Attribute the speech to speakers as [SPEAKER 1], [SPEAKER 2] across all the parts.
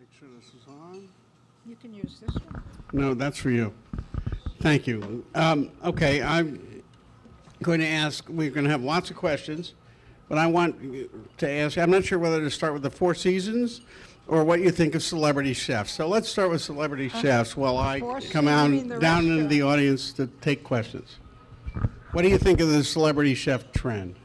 [SPEAKER 1] Make sure this is on.
[SPEAKER 2] You can use this one.
[SPEAKER 1] No, that's for you. Thank you. Okay, I'm going to ask, we're going to have lots of questions, but I want to ask, I'm not sure whether to start with the Four Seasons or what you think of celebrity chefs. So let's start with celebrity chefs while I
[SPEAKER 2] Four
[SPEAKER 1] come
[SPEAKER 2] Seasons,
[SPEAKER 1] out
[SPEAKER 2] you mean the
[SPEAKER 1] down into the
[SPEAKER 2] restaurant.
[SPEAKER 1] audience to take questions. What do you think of the celebrity chef trend?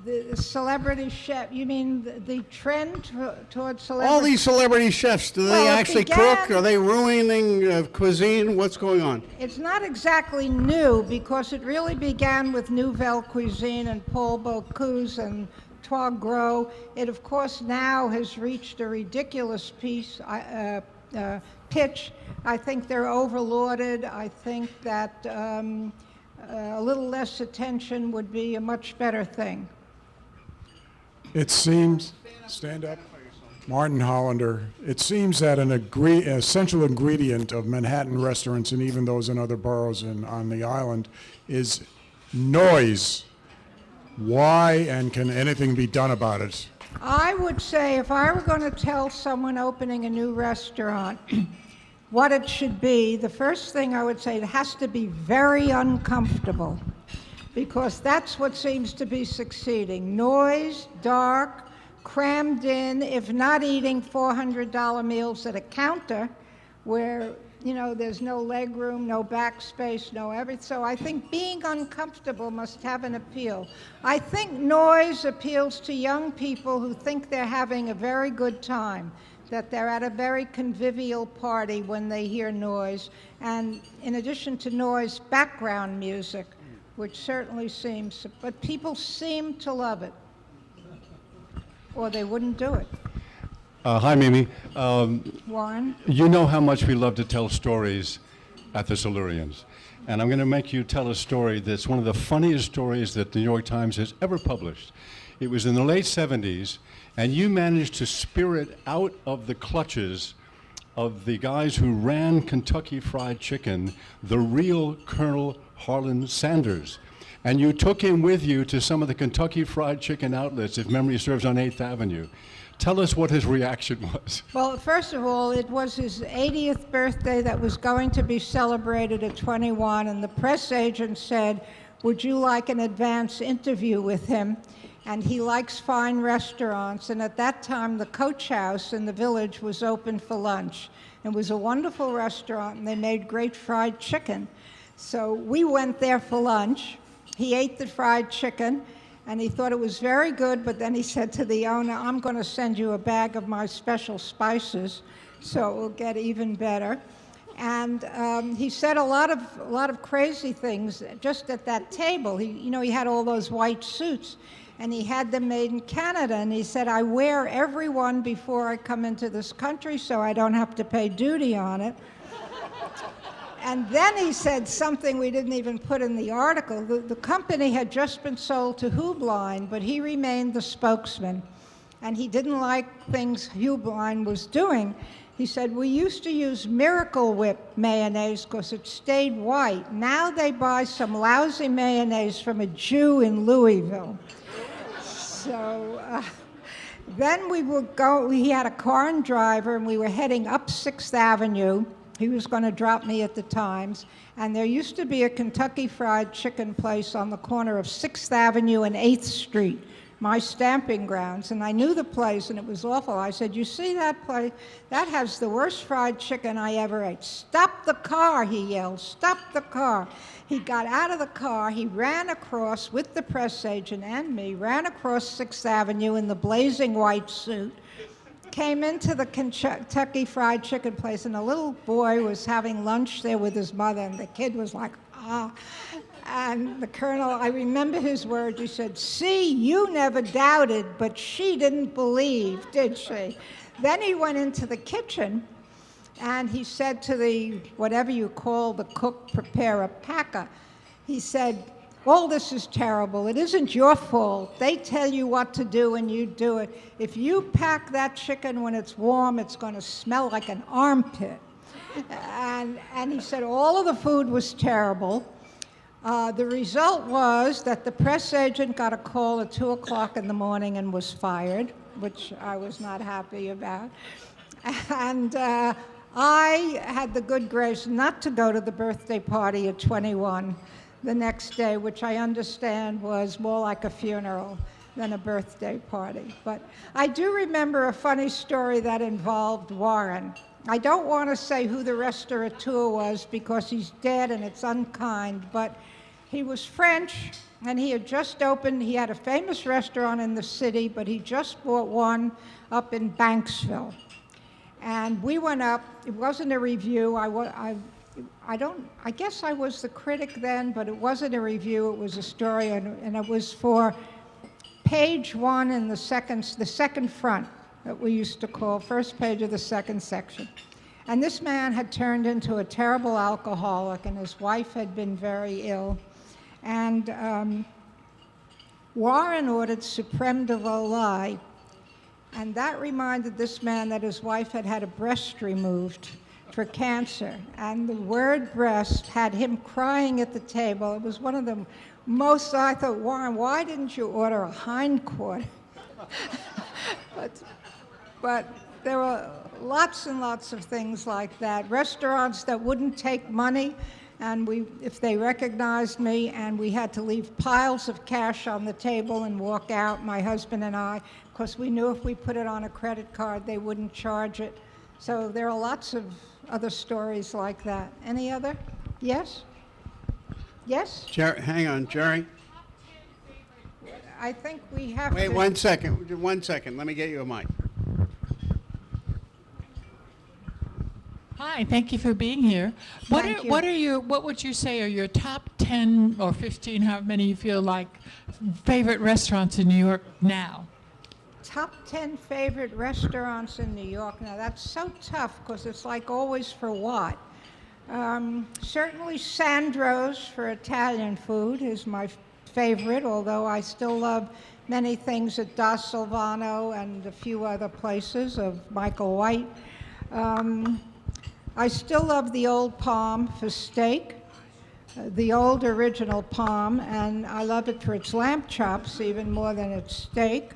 [SPEAKER 2] The celebrity chef, you mean the trend towards celebrity?
[SPEAKER 1] All these celebrity chefs, do they
[SPEAKER 2] Well, it
[SPEAKER 1] actually
[SPEAKER 2] began-
[SPEAKER 1] cook? Are they ruining cuisine? What's going on?
[SPEAKER 2] It's not exactly new because it really began with Nouvelle Cuisine and Paul Bocuse and Trois Gros. It, of course, now has reached a ridiculous pitch. I think they're overlauded. I think that a little less attention would be a much better thing.
[SPEAKER 3] It seems, stand up, Martin Hollander, it seems that an essential ingredient of Manhattan restaurants and even those in other boroughs on the island is noise. Why, and can anything be done about it?
[SPEAKER 2] I would say if I were going to tell someone opening a new restaurant what it should be, the first thing I would say, it has to be very uncomfortable, because that's what seems to be succeeding. Noise, dark, crammed in, if not eating $400 meals at a counter where, you know, there's no leg room, no backspace, no everything. So I think being uncomfortable must have an appeal. I think noise appeals to young people who think they're having a very good time, that they're at a very convivial party when they hear noise. And in addition to noise, background music, which certainly seems, but people seem to love it, or they wouldn't do it.
[SPEAKER 4] Hi, Mimi.
[SPEAKER 2] Warren?
[SPEAKER 4] You know how much we love to tell stories at the Silurians. And I'm going to make you tell a story that's one of the funniest stories that the New York Times has ever published. It was in the late 70s, and you managed to spirit out of the clutches of the guys who ran Kentucky Fried Chicken, the real Colonel Harlan Sanders. And you took him with you to some of the Kentucky Fried Chicken outlets, if memory serves, on 8th Avenue. Tell us what his reaction was.
[SPEAKER 2] Well, first of all, it was his 80th birthday that was going to be celebrated at 21, and the press agent said, would you like an advance interview with him? And he likes fine restaurants, and at that time, the Coach House in the Village was open for lunch. It was a wonderful restaurant, and they made great fried chicken. So we went there for lunch. He ate the fried chicken, and he thought it was very good, but then he said to the owner, I'm going to send you a bag of my special spices, so it will get even better. And he said a lot of crazy things just at that table. He had all those white suits, and he had them made in Canada, and he said, I wear every one before I come into this country so I don't have to pay duty on it. And then he said something we didn't even put in the article. The company had just been sold to Hooha, but he remained the spokesman. And he didn't like things Hooha was doing. He said, we used to use Miracle Whip mayonnaise because it stayed white. Now they buy some lousy mayonnaise from a Jew in Louisville. So then he had a car and driver, and we were heading up 6th Avenue. He was going to drop me at the Times. And there used to be a Kentucky Fried Chicken place on the corner of 6th Avenue and 8th Street, my stamping grounds. And I knew the place, and it was awful. I said, you see that place? That has the worst fried chicken I ever ate. Stop the car, he yelled. Stop the car. He got out of the car. He ran across with the press agent and me, ran across 6th Avenue in the blazing white suit, came into the Kentucky Fried Chicken place, and a little boy was having lunch there with his mother, and the kid was like, ah. And the colonel, I remember his words, he said, see, you never doubted, but she didn't believe, did she? Then he went into the kitchen, and he said to the, whatever you call the cook, preparer, packer, he said, all this is terrible. It isn't your fault. They tell you what to do and you do it. If you pack that chicken when it's warm, it's going to smell like an armpit. And he said all of the food was terrible. The result was that the press agent got a call at 2 o'clock in the morning and was fired, which I was not happy about. And I had the good grace not to go to the birthday party at 21 the next day, which I understand was more like a funeral than a birthday party. But I do remember a funny story that involved Warren. I don't want to say who the restaurateur was because he's dead and it's unkind, but he was French and he had just opened, he had a famous restaurant in the city, but he just bought one up in Banksville. And we went up, it wasn't a review, I guess I was the critic then, but it wasn't a review, it was a story, and it was for page one in the second front, that we used to call first page of the second section. And this man had turned into a terrible alcoholic, and his wife had been very ill. And Warren ordered Supreme de Volaille, and that reminded this man that his wife had had a breast removed for cancer. And the word breast had him crying at the table. It was one of the most, I thought, Warren, why didn't you order a hindquarter? But there were lots and lots of things like that. Restaurants that wouldn't take money, and if they recognized me, and we had to leave piles of cash on the table and walk out, my husband and I, because we knew if we put it on a credit card, they wouldn't charge it. So there are lots of other stories like that. Any other? Yes? Yes?
[SPEAKER 1] Hang on, Jerry.
[SPEAKER 2] I think we have
[SPEAKER 1] Wait
[SPEAKER 2] to...
[SPEAKER 1] 1 second. 1 second. Let me get you a mic.
[SPEAKER 5] Hi, thank you for being here.
[SPEAKER 2] Thank you.
[SPEAKER 5] What would you say are your top 10 or 15, however many you feel like, favorite restaurants in New York now?
[SPEAKER 2] Top 10 favorite restaurants in New York. Now, that's so tough because it's like always for what? Certainly Sandro's for Italian food is my favorite, although I still love many things at Da Silvano and a few other places of Michael White. I still love the Old Palm for steak, the old original Palm, and I love it for its lamb chops even more than its steak.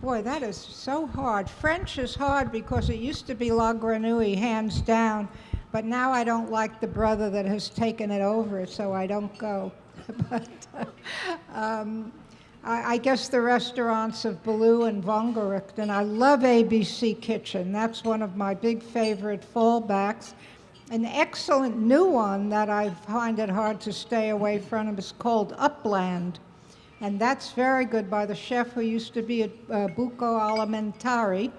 [SPEAKER 2] Boy, that is so hard. French is hard because it used to be La Grenouille, hands down, but now I don't like the brother that has taken it over, so I don't go. But I guess the restaurants of Ballou and Vongerecht, and I love ABC Kitchen. That's one of my big favorite fallbacks. An excellent new one that I find it hard to stay away from is called Upland. And that's very good by the chef who used to be at Buco Alimentari.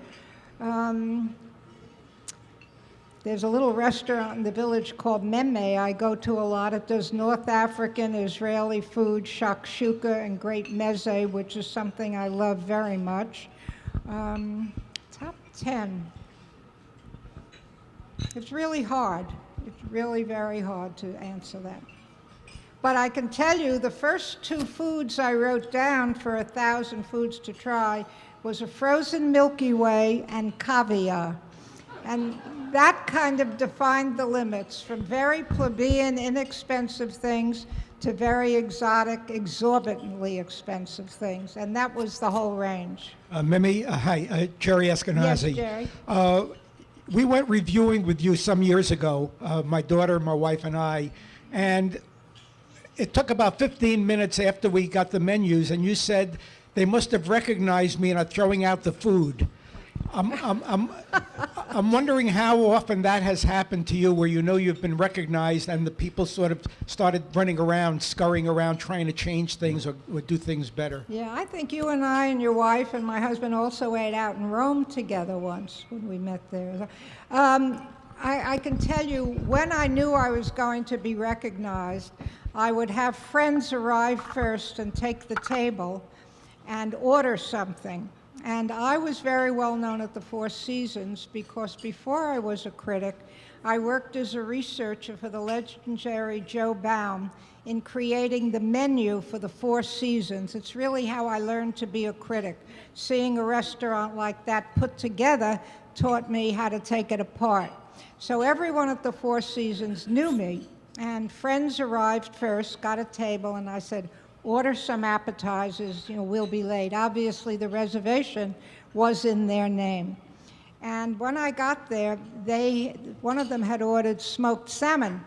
[SPEAKER 2] There's a little restaurant in the village called Meme I go to a lot. It does North African, Israeli food, shakshuka, and great meze, which is something I love very much. Top 10. It's really hard. It's really very hard to answer that. But I can tell you the first two foods I wrote down for 1,000 foods to try was a frozen Milky Way and caviar. And that kind of defined the limits from very plebeian, inexpensive things to very exotic, exorbitantly expensive things. And that was the whole range.
[SPEAKER 6] Mimi, hi, Jerry Eskenazi.
[SPEAKER 2] Yes, Jerry.
[SPEAKER 6] We went reviewing with you some years ago, my daughter, my wife, and I, and it took about 15 minutes after we got the menus, and you said they must have recognized me and are throwing out the food. I'm wondering how often that has happened to you, where you know you've been recognized and the people sort of started running around, scurrying around, trying to change things or do things better.
[SPEAKER 2] Yeah, I think you and I and your wife and my husband also ate out in Rome together once when we met there. I can tell you, when I knew I was going to be recognized, I would have friends arrive first and take the table and order something. And I was very well known at the Four Seasons because before I was a critic, I worked as a researcher for the legendary Joe Baum in creating the menu for the Four Seasons. It's really how I learned to be a critic. Seeing a restaurant like that put together taught me how to take it apart. So everyone at the Four Seasons knew me, and friends arrived first, got a table, and I said, order some appetizers, we'll be late. Obviously, the reservation was in their name. And when I got there, one of them had ordered smoked salmon,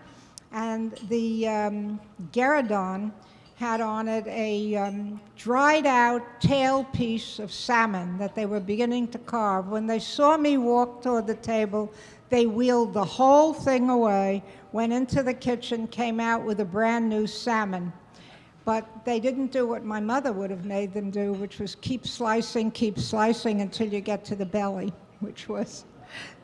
[SPEAKER 2] and the Sheraton had on it a dried out tail piece of salmon that they were beginning to carve. When they saw me walk toward the table, they wheeled the whole thing away, went into the kitchen, came out with a brand new salmon. But they didn't do what my mother would have made them do, which was keep slicing until you get to the belly, which was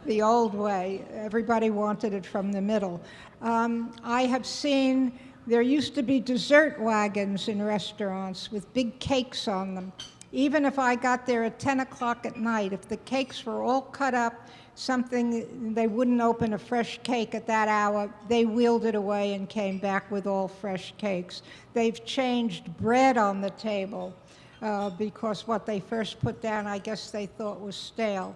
[SPEAKER 2] the old way. Everybody wanted it from the middle. I have seen, there used to be dessert wagons in restaurants with big cakes on them. Even if I got there at 10 o'clock at night, if the cakes were all cut up, they wouldn't open a fresh cake at that hour, they wheeled it away and came back with all fresh cakes. They've changed bread on the table because what they first put down, I guess they thought was stale.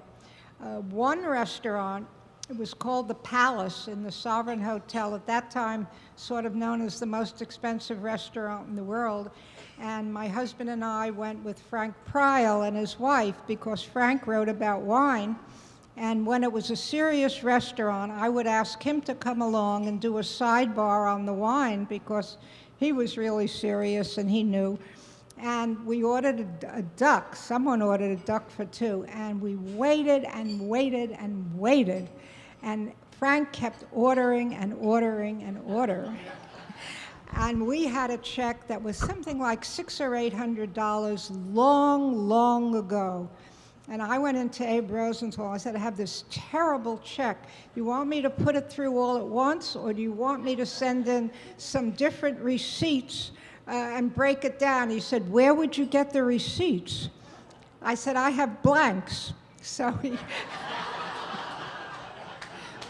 [SPEAKER 2] One restaurant, it was called the Palace in the Sovereign Hotel, at that time sort of known as the most expensive restaurant in the world. And my husband and I went with Frank Pryal and his wife because Frank wrote about wine. And when it was a serious restaurant, I would ask him to come along and do a sidebar on the wine because he was really serious and he knew. And we ordered a duck. Someone ordered a duck for two. And we waited and waited and waited. And Frank kept ordering and ordering and ordering. And we had a check that was something like $600 or $800 long, long ago. And I went into Abe Rosenthal. I said, I have this terrible check. You want me to put it through all at once, or do you want me to send in some different receipts and break it down? He said, where would you get the receipts? I said, I have blanks. So he...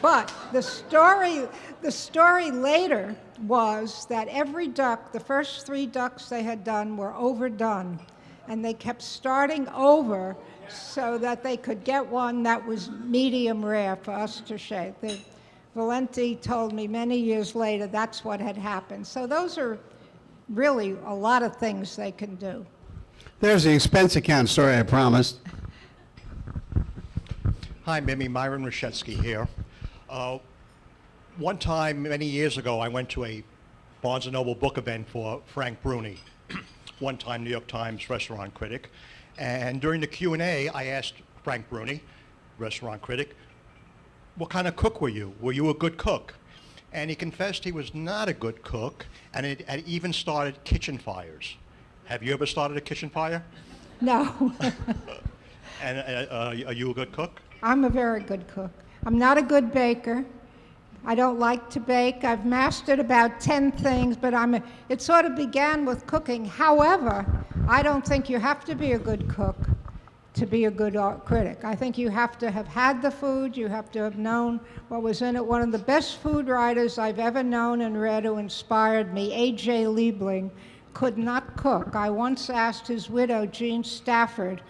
[SPEAKER 2] But the story later was that every duck, the first 3 ducks they had done were overdone. And they kept starting over so that they could get one that was medium rare for us to shave. Valenti told me many years later that's what had happened. So those are really a lot of things they can do.
[SPEAKER 1] There's the expense account story I promised.
[SPEAKER 7] Hi, Mimi. Myron Rashetsky here. One time, many years ago, I went to a Barnes & Noble book event for Frank Bruni, one-time New York Times restaurant critic. And during the Q&A, I asked Frank Bruni, restaurant critic, what kind of cook were you? Were you a good cook? And he confessed he was not a good cook, and it had even started kitchen fires. Have you ever started a kitchen fire?
[SPEAKER 2] No.
[SPEAKER 7] And are you a good cook?
[SPEAKER 2] I'm a very good cook. I'm not a good baker. I don't like to bake. I've mastered about 10 things, but it sort of began with cooking. However, I don't think you have to be a good cook to be a good art critic. I think you have to have had the food, you have to have known what was in it. One of the best food writers I've ever known and read who inspired me, A.J. Liebling, could not cook. I once asked his widow, Jean Stafford,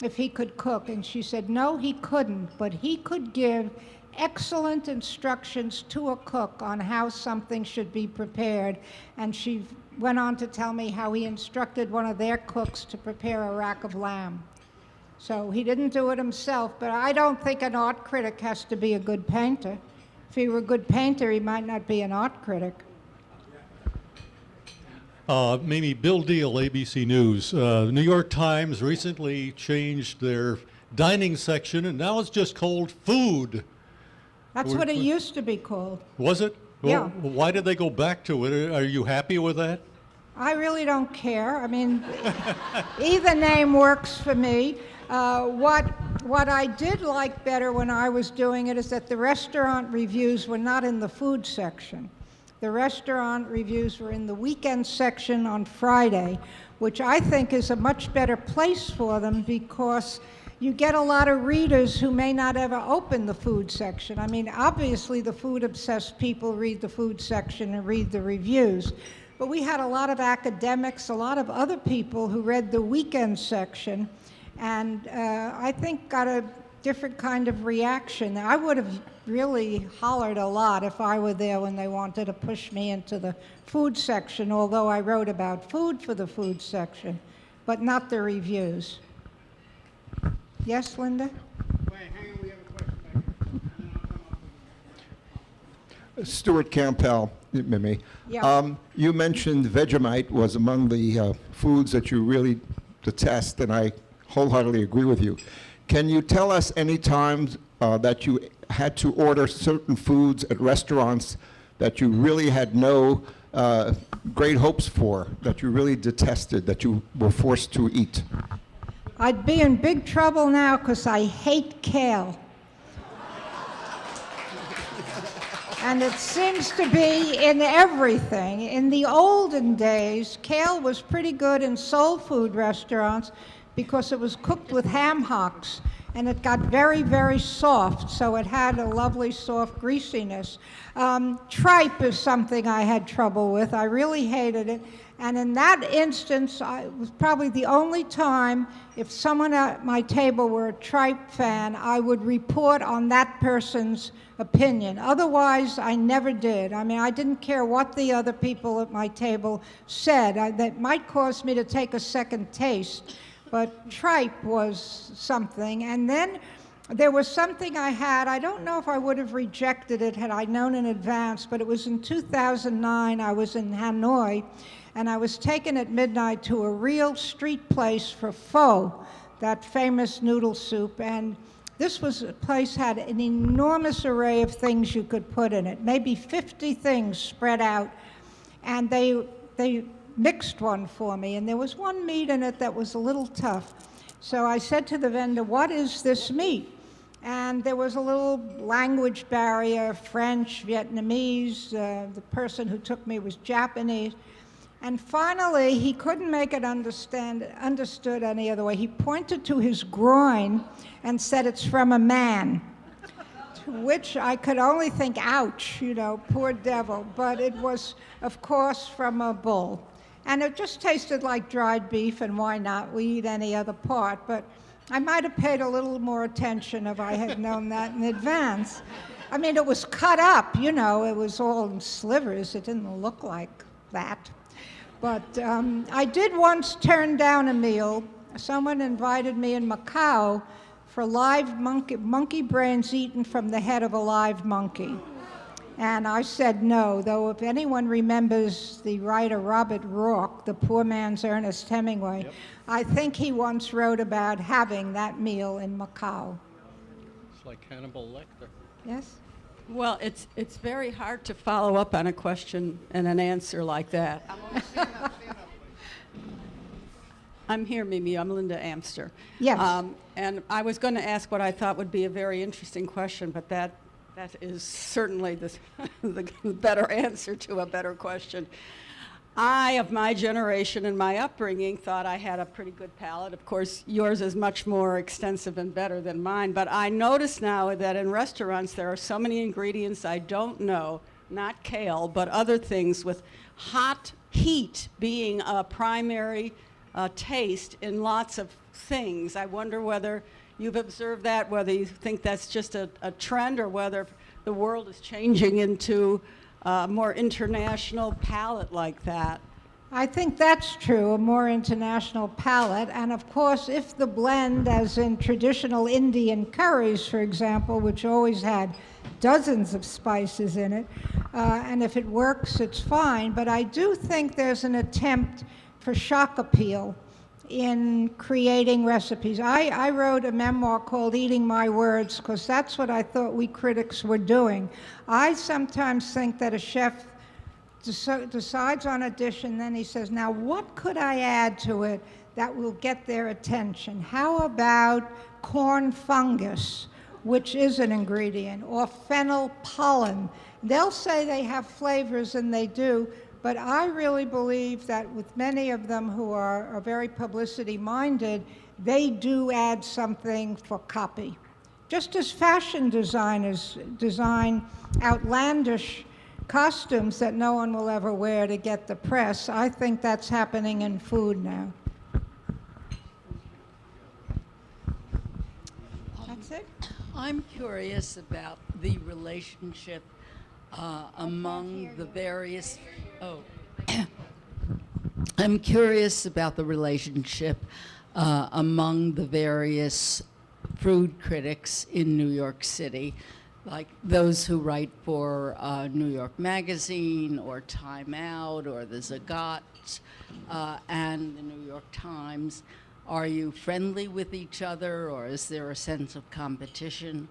[SPEAKER 2] if he could cook, and she said, no, he couldn't, but he could give excellent instructions to a cook on how something should be prepared. And she went on to tell me how he instructed one of their cooks to prepare a rack of lamb. So he didn't do it himself, but I don't think an art critic has to be a good painter. If he were a good painter, he might not be an art critic.
[SPEAKER 8] Mimi, Bill Deal, ABC News. The New York Times recently changed their dining section, and now it's just called food.
[SPEAKER 2] That's what it used to be called.
[SPEAKER 8] Was it?
[SPEAKER 2] Yeah.
[SPEAKER 8] Well, why did they go back to it? Are you happy with that?
[SPEAKER 2] I really don't care. I mean, either name works for me. What I did like better when I was doing it is that the restaurant reviews were not in the food section. The restaurant reviews were in the weekend section on Friday, which I think is a much better place for them because you get a lot of readers who may not ever open the food section. I mean, obviously the food-obsessed people read the food section and read the reviews, but we had a lot of academics, a lot of other people who read the weekend section, and I think got a different kind of reaction. I would have really hollered a lot if I were there when they wanted to push me into the food section, although I wrote about food for the food section, but not the reviews. Yes, Linda?
[SPEAKER 1] Wait, hang on, we have a
[SPEAKER 9] Stuart Campbell, Mimi.
[SPEAKER 2] Yeah.
[SPEAKER 9] You mentioned Vegemite was among the foods that you really detest, and I wholeheartedly agree with you. Can you tell us any times that you had to order certain foods at restaurants that you really had no great hopes for, that you really detested, that you were forced to eat?
[SPEAKER 2] I'd be in big trouble now because I hate kale. And it seems to be in everything. In the olden days, kale was pretty good in soul food restaurants because it was cooked with ham hocks, and it got very, very soft, so it had a lovely soft greasiness. Tripe is something I had trouble with. I really hated it. And in that instance, it was probably the only time, if someone at my table were a tripe fan, I would report on that person's opinion. Otherwise, I never did. I mean, I didn't care what the other people at my table said. That might cause me to take a second taste, but tripe was something. And then there was something I had, I don't know if I would have rejected it had I known in advance, but it was in 2009, I was in Hanoi, and I was taken at midnight to a real street place for pho, that famous noodle soup, and this place had an enormous array of things you could put in it, maybe 50 things spread out, and they mixed one for me, and there was one meat in it that was a little tough. So I said to the vendor, "What is this meat?" And there was a little language barrier, French, Vietnamese, the person who took me was Japanese. And finally, he couldn't make it understood any other way. He pointed to his groin and said, "It's from a man." To which I could only think, ouch, poor devil. But it was, of course, from a bull. And it just tasted like dried beef, and why not? We eat any other part. But I might have paid a little more attention if I had known that in advance. I mean, it was cut up, it was all in slivers. It didn't look like that. But I did once turn down a meal. Someone invited me in Macau for live monkey brains eaten from the head of a live monkey. And I said no, though if anyone remembers the writer Robert Rourke, The Poor Man's Ernest Hemingway, yep. I think he once wrote about having that meal in Macau.
[SPEAKER 8] It's like Hannibal Lecter.
[SPEAKER 2] Yes?
[SPEAKER 10] Well, it's very hard to follow up on a question and an answer like that. I'm here, Mimi. I'm Linda Amster.
[SPEAKER 2] Yes.
[SPEAKER 10] And I was going to ask what I thought would be a very interesting question, but that is certainly the better answer to a better question. I, of my generation and my upbringing, thought I had a pretty good palate. Of course, yours is much more extensive and better than mine, but I notice now that in restaurants there are so many ingredients I don't know, not kale, but other things, with heat being a primary taste in lots of things. I wonder whether you've observed that, whether you think that's just a trend, or whether the world is changing into a more international palate like that.
[SPEAKER 2] I think that's true, a more international palate. And of course, if the blend, as in traditional Indian curries, for example, which always had dozens of spices in it, and if it works, it's fine. But I do think there's an attempt for shock appeal in creating recipes. I wrote a memoir called Eating My Words because that's what I thought we critics were doing. I sometimes think that a chef decides on a dish and then he says, now what could I add to it that will get their attention? How about corn fungus, which is an ingredient, or fennel pollen? They'll say they have flavors, and they do, but I really believe that with many of them who are very publicity-minded, they do add something for copy. Just as fashion designers design outlandish costumes that no one will ever wear to get the press, I think that's happening in food now. That's it?
[SPEAKER 11] I'm curious about the relationship among the various. I'm curious about the relationship among the various food critics in New York City. like those who write for New York Magazine or Time Out or the Zagat and the New York Times. Are you friendly with each other, or is there a sense of competition?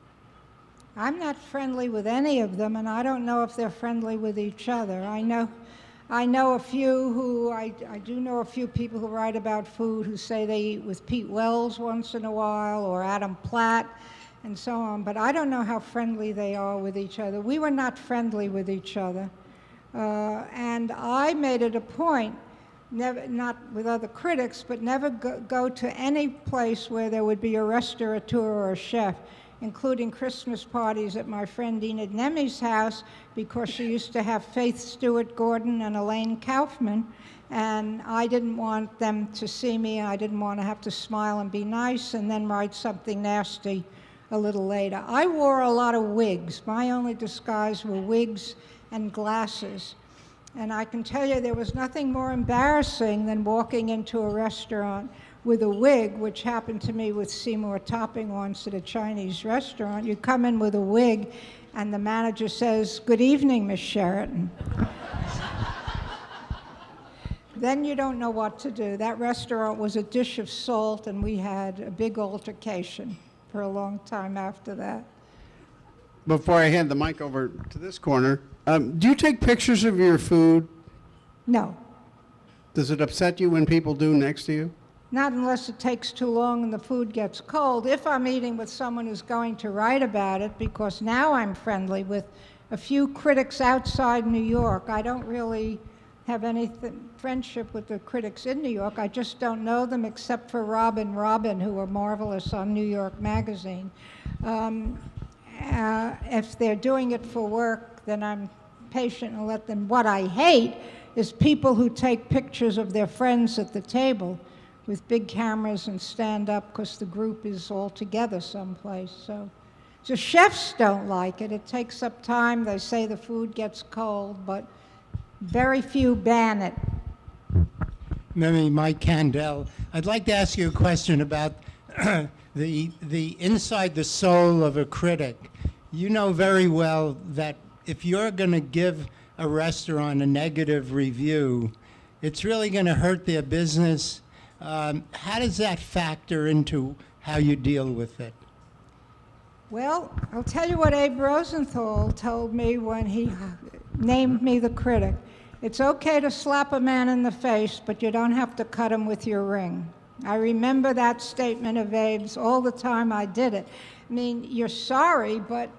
[SPEAKER 2] I'm not friendly with any of them, and I don't know if they're friendly with each other. I know a few who, I do know a few people who write about food who say they eat with Pete Wells once in a while, or Adam Platt, and so on, but I don't know how friendly they are with each other. We were not friendly with each other, and I made it a point, never, not with other critics, but never go to any place where there would be a restaurateur or a chef, including Christmas parties at my friend Enid Nemi's house, because she used to have Faith Stewart Gordon and Elaine Kaufman, and I didn't want them to see me. I didn't want to have to smile and be nice and then write something nasty a little later. I wore a lot of wigs. My only disguise were wigs and glasses. And I can tell you there was nothing more embarrassing than walking into a restaurant with a wig, which happened to me with Seymour Topping once at a Chinese restaurant. You come in with a wig, and the manager says, "Good evening, Miss Sheraton." Then you don't know what to do. That restaurant was a dish of salt, and we had a big altercation for a long time after that.
[SPEAKER 1] Before I hand the mic over to this corner, do you take pictures of your food?
[SPEAKER 2] No,
[SPEAKER 1] Does it upset you when people do next to you?
[SPEAKER 2] not unless it takes too long and the food gets cold. If I'm eating with someone who's going to write about it, because now I'm friendly with a few critics outside New York. I don't really have any friendship with the critics in New York. I just don't know them except for Rob and Robin, who are marvelous on New York Magazine. If they're doing it for work, then I'm patient and let them. What I hate is people who take pictures of their friends at the table with big cameras and stand up because the group is all together someplace. So chefs don't like it. It takes up time. They say the food gets cold, but very few ban it.
[SPEAKER 12] Mimi, Mike Candell. I'd like to ask you a question about the inside the soul of a critic. You know very well that if you're going to give a restaurant a negative review, it's really going to hurt their business. How does that factor into how you deal with it?
[SPEAKER 2] Well, I'll tell you what Abe Rosenthal told me when he named me the critic. It's okay to slap a man in the face, but you don't have to cut him with your ring. I remember that statement of Abe's all the time I did it. I mean, you're sorry, but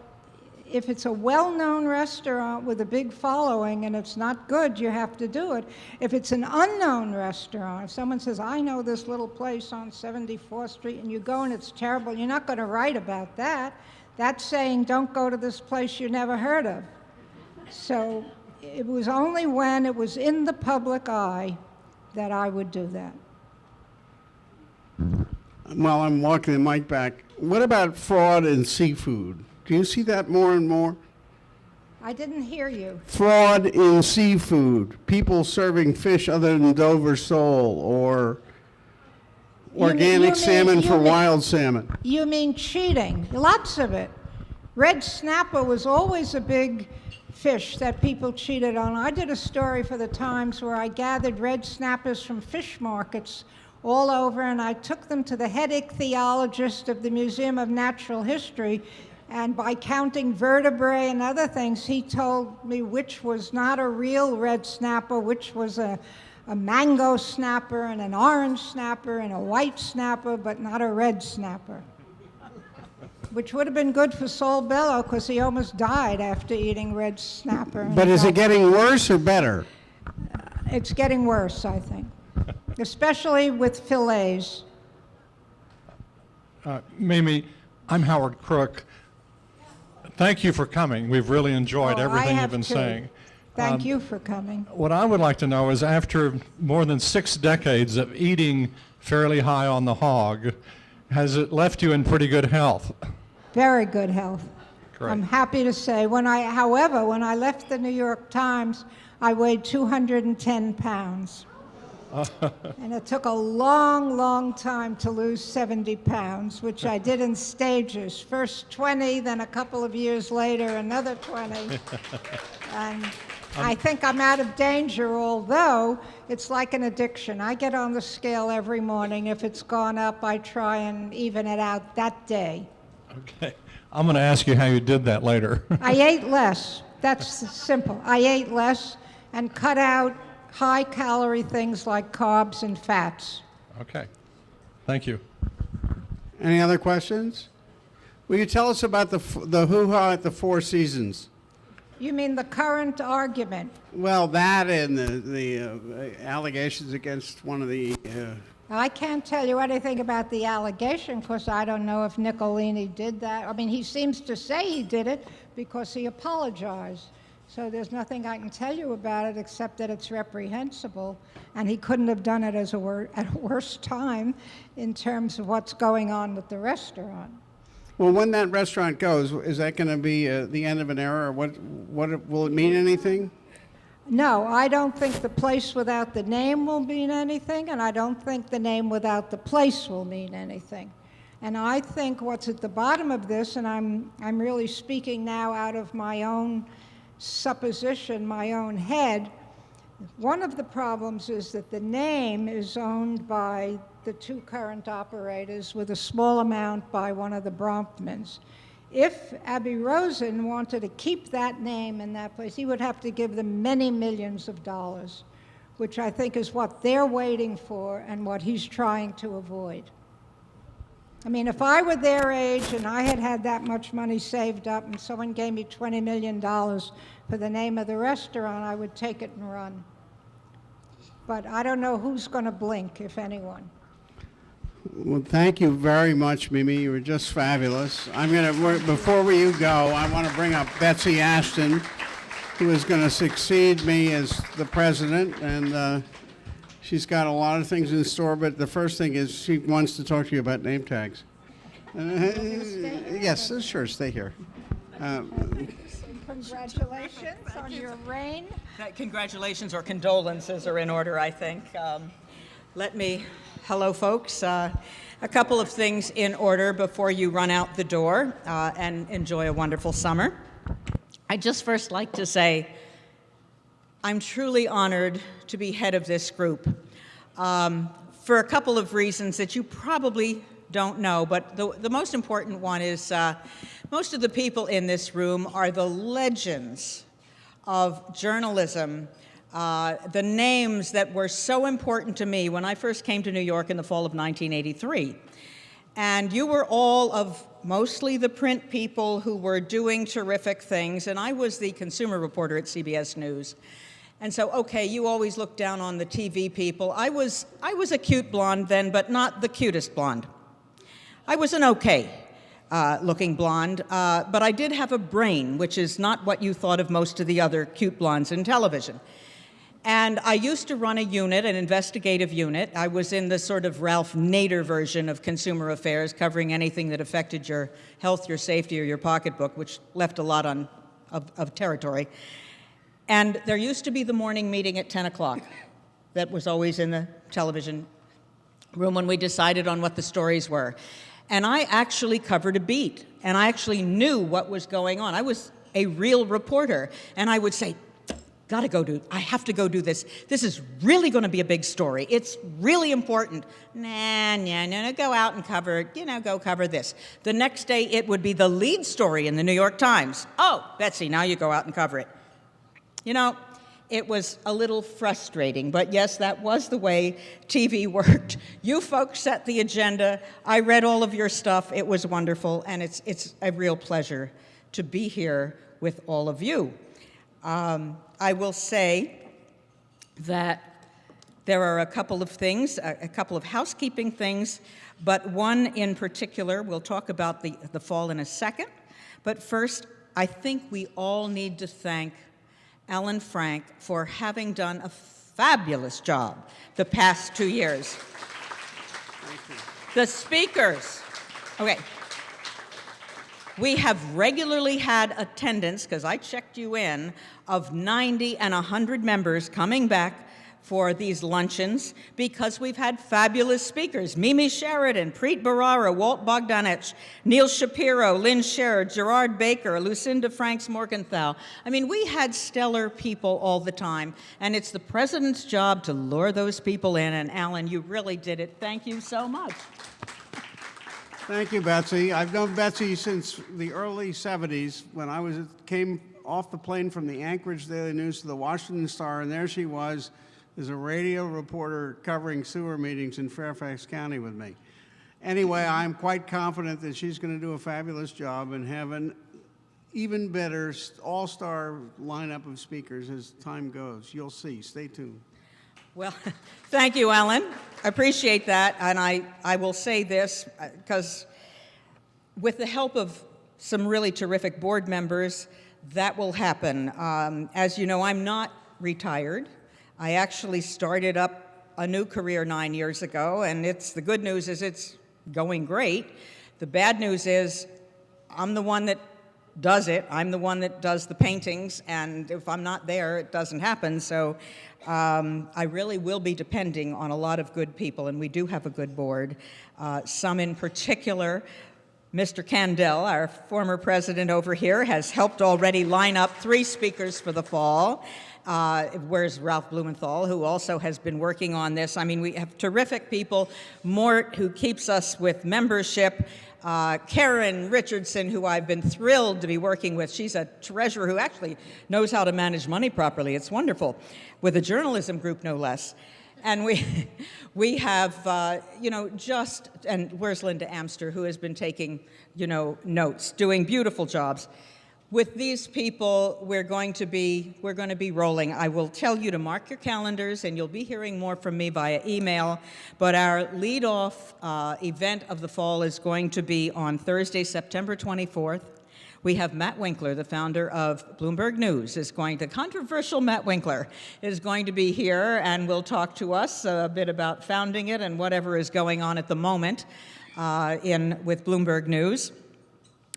[SPEAKER 2] if it's a well-known restaurant with a big following and it's not good, you have to do it. If it's an unknown restaurant, if someone says, I know this little place on 74th Street, and you go and it's terrible, you're not going to write about that. That's saying, don't go to this place you never heard of. So it was only when it was in the public eye that I would do that.
[SPEAKER 1] While I'm walking the mic back, what about fraud in seafood? Do you see that more and more?
[SPEAKER 2] I didn't hear you.
[SPEAKER 1] Fraud in seafood. People serving fish other than Dover sole or organic salmon for wild salmon.
[SPEAKER 2] You mean cheating? Lots of it. Red snapper was always a big fish that people cheated on. I did a story for the Times where I gathered red snappers from fish markets all over, and I took them to the head ichthyologist of the Museum of Natural History, and by counting vertebrae and other things, he told me which was not a real red snapper, which was a mango snapper and an orange snapper and a white snapper, but not a red snapper. Which would have been good for Sol Bello, because he almost died after eating red snapper.
[SPEAKER 1] But is it getting worse or better?
[SPEAKER 2] It's getting worse, I think, especially with fillets.
[SPEAKER 13] Mimi, I'm Howard Crook. Thank you for coming. We've really enjoyed everything you've been saying.
[SPEAKER 2] Thank you for coming.
[SPEAKER 13] What I would like to know is, after more than 6 decades of eating fairly high on the hog, has it left you in pretty good health?
[SPEAKER 2] Very good health.
[SPEAKER 13] Great.
[SPEAKER 2] I'm happy to say. However, when I left the New York Times, I weighed 210 pounds. And it took a long, long time to lose 70 pounds, which I did in stages. First 20, then a couple of years later, another 20. And I think I'm out of danger, although it's like an addiction. I get on the scale every morning. If it's gone up, I try and even it out that day.
[SPEAKER 13] Okay. I'm going to ask you how you did that later.
[SPEAKER 2] I ate less. That's simple. I ate less and cut out high-calorie things like carbs and fats.
[SPEAKER 13] Okay. Thank you.
[SPEAKER 1] Any other questions? Will you tell us about the hoo-ha at the Four Seasons?
[SPEAKER 2] You mean the current argument?
[SPEAKER 1] Well, that and the allegations against one of the...
[SPEAKER 2] I can't tell you anything about the allegation because I don't know if Nicolini did that. I mean, he seems to say he did it because he apologized. So there's nothing I can tell you about it except that it's reprehensible, and he couldn't have done it at a worse time in terms of what's going on with the restaurant.
[SPEAKER 1] Well, when that restaurant goes, is that going to be the end of an era, or what will it mean anything?
[SPEAKER 2] No, I don't think the place without the name will mean anything, and I don't think the name without the place will mean anything. And I think what's at the bottom of this, and I'm really speaking now out of my own supposition, my own head, one of the problems is that the name is owned by the two current operators with a small amount by one of the Bronfmans. If Abbey Rosen wanted to keep that name in that place, he would have to give them many millions of dollars, which I think is what they're waiting for and what he's trying to avoid. I mean, if I were their age and I had had that much money saved up and someone gave me $20 million for the name of the restaurant, I would take it and run. But I don't know who's going to blink, if anyone.
[SPEAKER 1] Well, thank you very much, Mimi. You were just fabulous. Before you go, I want to bring up Betsy Ashton, who is going to succeed me as the president, and she's got a lot of things in store, but the first thing is she wants to talk to you about name tags. Yes, sure, stay here.
[SPEAKER 2] Congratulations on your reign.
[SPEAKER 14] Congratulations or condolences are in order, I think. Hello folks. A couple of things in order before you run out the door and enjoy a wonderful summer. I'd just first like to say I'm truly honored to be head of this group for a couple of reasons that you probably don't know, but the most important one is most of the people in this room are the legends of journalism, the names that were so important to me when I first came to New York in the fall of 1983. And you were all of mostly the print people who were doing terrific things, and I was the consumer reporter at CBS News. And so, okay, you always look down on the TV people. I was a cute blonde then, but not the cutest blonde. I was an okay looking blonde, but I did have a brain, which is not what you thought of most of the other cute blondes in television. And I used to run a unit, an investigative unit. I was in the sort of Ralph Nader version of consumer affairs, covering anything that affected your health, your safety, or your pocketbook, which left a lot of territory. And there used to be the morning meeting at 10 o'clock. That was always in the television room when we decided on what the stories were. And I actually covered a beat, and I actually knew what was going on. I was a real reporter, and I would say, I have to go do this. This is really going to be a big story. It's really important. No, go out and cover, go cover this. The next day, it would be the lead story in the New York Times. Oh, Betsy, now you go out and cover it. It was a little frustrating, but yes, that was the way TV worked. You folks set the agenda. I read all of your stuff. It was wonderful, and it's a real pleasure to be here with all of you. I will say that there are a couple of things, a couple of housekeeping things, but one in particular, we'll talk about the fall in a second. But first, I think we all need to thank Ellen Frank for having done a fabulous job the past 2 years.
[SPEAKER 1] Thank you.
[SPEAKER 14] The speakers. Okay. We have regularly had attendance, because I checked you in, of 90 and 100 members coming back for these luncheons because we've had fabulous speakers. Mimi Sheraton, Preet Bharara, Walt Bogdanich, Neil Shapiro, Lynn Scherer, Gerard Baker, Lucinda Franks Morgenthau. I mean, we had stellar people all the time, and it's the president's job to lure those people in, and Alan, you really did it. Thank you so much.
[SPEAKER 1] Thank you, Betsy. I've known Betsy since the early 70s when came off the plane from the Anchorage Daily News to the Washington Star, and there she was as a radio reporter covering sewer meetings in Fairfax County with me. Anyway, I'm quite confident that she's going to do a fabulous job and have an even better all-star lineup of speakers as time goes. You'll see. Stay tuned.
[SPEAKER 14] Well, thank you, Alan. I appreciate that, and I will say this, because with the help of some really terrific board members, that will happen. As you know, I'm not retired. I actually started up a new career 9 years ago, and the good news is it's going great. The bad news is I'm the one that does it. I'm the one that does the paintings, and if I'm not there, it doesn't happen. So I really will be depending on a lot of good people, and we do have a good board. Some in particular, Mr. Kandel, our former president over here, has helped already line up 3 speakers for the fall. Where's Ralph Blumenthal, who also has been working on this. I mean, we have terrific people. Mort, who keeps us with membership. Karen Richardson, who I've been thrilled to be working with. She's a treasurer who actually knows how to manage money properly. It's wonderful, with a journalism group, no less. And we have, and where's Linda Amster, who has been taking, notes, doing beautiful jobs. With these people, we're going to be rolling. I will tell you to mark your calendars, and you'll be hearing more from me via email. But our lead-off event of the fall is going to be on Thursday, September 24th. We have Matt Winkler, the founder of Bloomberg News, the controversial Matt Winkler, is going to be here and will talk to us a bit about founding it and whatever is going on at the moment with Bloomberg News.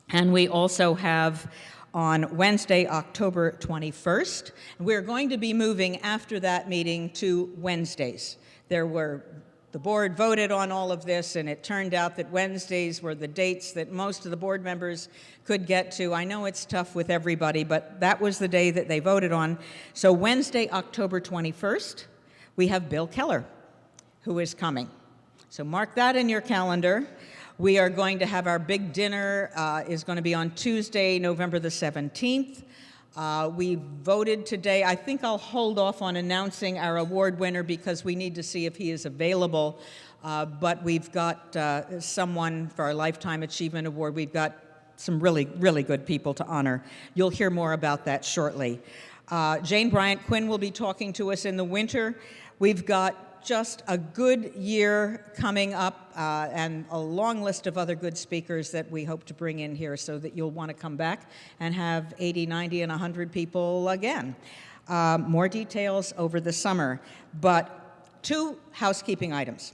[SPEAKER 14] And we also have on Wednesday, October 21st. We're going to be moving after that meeting to Wednesdays. The board voted on all of this, and it turned out that Wednesdays were the dates that most of the board members could get to. I know it's tough with everybody, but that was the day that they voted on. So Wednesday, October 21st, we have Bill Keller, who is coming. So mark that in your calendar. We are going to have our big dinner, is going to be on Tuesday, November the 17th. We voted today. I think I'll hold off on announcing our award winner because we need to see if he is available. But we've got someone for our Lifetime Achievement Award. We've got some really, really good people to honor. You'll hear more about that shortly. Jane Bryant Quinn will be talking to us in the winter. We've got just a good year coming up and a long list of other good speakers that we hope to bring in here so that you'll want to come back and have 80, 90, and 100 people again. More details over the summer. But 2 housekeeping items.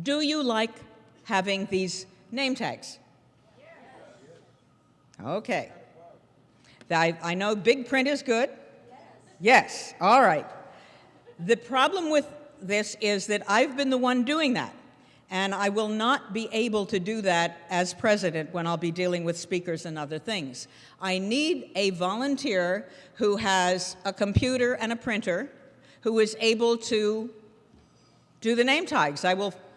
[SPEAKER 14] Do you like having these name tags? Okay. I know big print is good. Yes. All right. The problem with this is that I've been the one doing that, and I will not be able to do that as president when I'll be dealing with speakers and other things. I need a volunteer who has a computer and a printer who is able to do the name tags.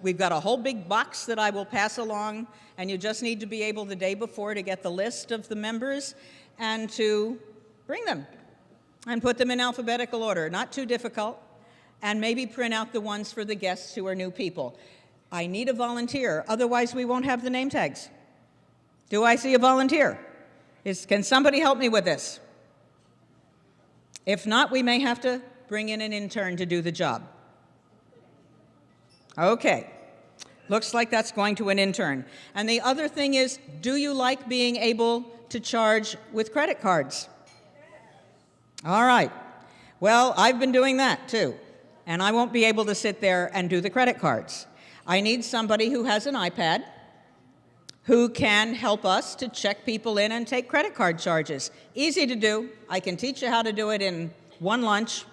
[SPEAKER 14] We've got a whole big box that I will pass along, and you just need to be able the day before to get the list of the members and to bring them and put them in alphabetical order. Not too difficult. And maybe print out the ones for the guests who are new people. I need a volunteer, otherwise we won't have the name tags. Do I see a volunteer? Can somebody help me with this? If not, we may have to bring in an intern to do the job. Okay, looks like that's going to an intern. And the other thing is, do you like being able to charge with credit cards? All right, well, I've been doing that too. And I won't be able to sit there and do the credit cards. I need somebody who has an iPad, who can help us to check people in and take credit card charges. Easy to do. I can teach you how to do it in one lunch.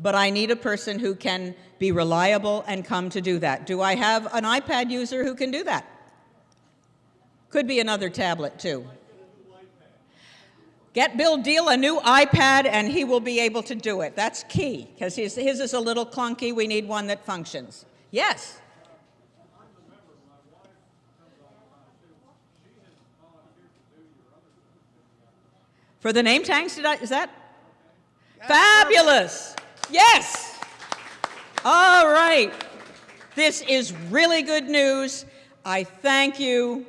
[SPEAKER 14] but I need a person who can be reliable and come to do that. Do I have an iPad user who can do that? Could be another tablet, too. Get Bill Deal a new iPad, and he will be able to do it. That's key, because his is a little clunky. We need one that functions. Yes? For the name tags, is that? Fabulous! Yes! All right. This is really good news. I thank you.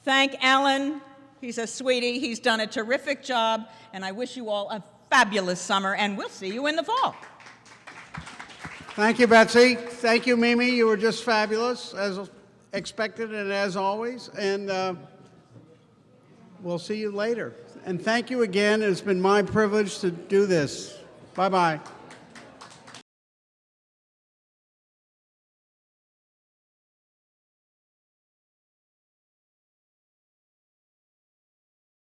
[SPEAKER 14] Thank Alan. He's a sweetie. He's done a terrific job, and I wish you all a fabulous summer, and we'll see you in the fall.
[SPEAKER 1] Thank you, Betsy. Thank you, Mimi. You were just fabulous, as expected and as always. And we'll see you later. And thank you again. It's been my privilege to do this. Bye-bye.